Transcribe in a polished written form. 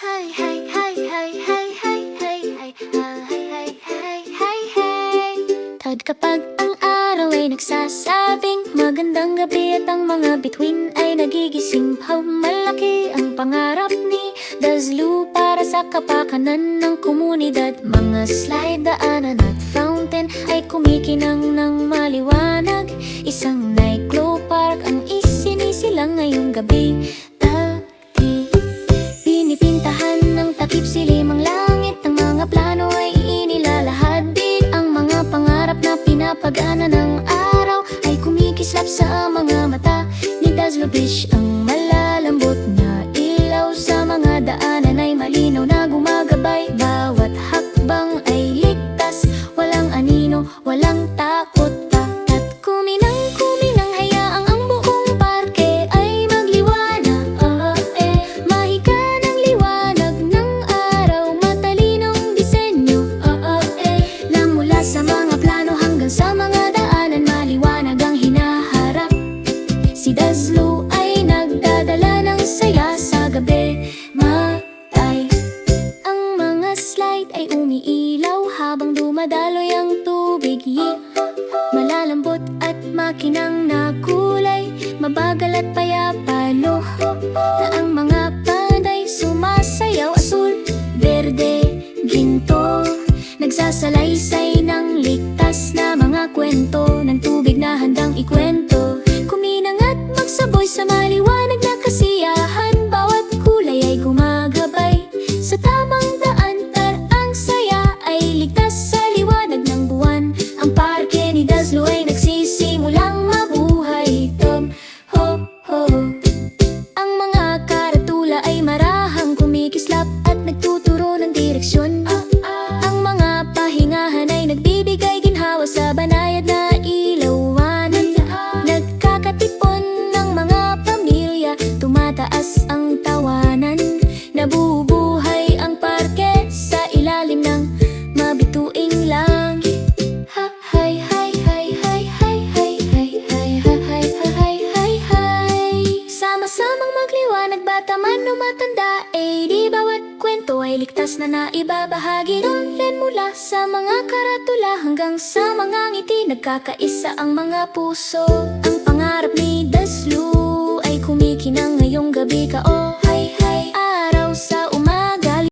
Hay hay hay hay hay hay hay hay hay hay hay hay hay. Tad kapag ang araw ay nagsasabing magandang gabi at ang mga bituin ay nagigising. Malaki ang pangarap ni Dazlu para sa kapakanan ng komunidad. Mga slide, daanan at fountain ay kumikinang ng maliwanag. Isang nightglow park ang isinisilang ngayong gabi. Pinipintahan ng takip silim ang langit. Ang mga plano ay inilalahad din. Ang mga pangarap na pinapagana ng araw ay kumikislap sa mga mata ni Dazlu Bish. Ang malalambot na ilaw sa mga daanan ay malinaw na gumagabay. Bawat hakbang ay ligtas, walang anino, walang takot. At kuminang hayaang ang buong parke ay magliwanag. Mahika ng liwanag ng araw, matalinong disenyo. Na mula sa mga plano hanggang sa mga daanan, maliwanag ang hinaharap. Si Dazlu ay nagdadala ng saya sa gabi. Matay ang mga slide ay umiilaw habang dumadaloy ang tubig. Malalambot at makinang na kulay, mabagal at payapalo na ang mga panday sumasayaw. Asul, berde, ginto, nagsasalaysay ng ligtas na mga kwento ng tubig na handang ikwento. Kuminang at magsabay sa maliwanag na kasiyahan. Bawat kulay ay gumagabay sa tamang daan. Ang saya ay ligtas sa liwanag ng buwan. Ang parke ni Dazlu ay nagsisimulang mabuhay. Ho, ho. Ang mga karatula ay marahang kumikislap at nagtuturo ng direksyon. Ang mga pahingahan ay nagbibigay ginhawa sa banayad na ilawan. Nagkakatipon ng mga pamilya, tumataas ang tawanan. Nabubuhay ang parke sa ilalim ng mabituing langit. Hay hay hay hay hay hay hay hay hay hay hay hay. Sama-samang magliwanag, bata man o matanda, di bawat kwento ay ligtas na naibabahagi. Tulen mula sa mga karatula hanggang sa mga ngiti, nagkakaisa ang mga puso. Ang pangarap ni Dazlu ay kumikinang ngayong gabi ka.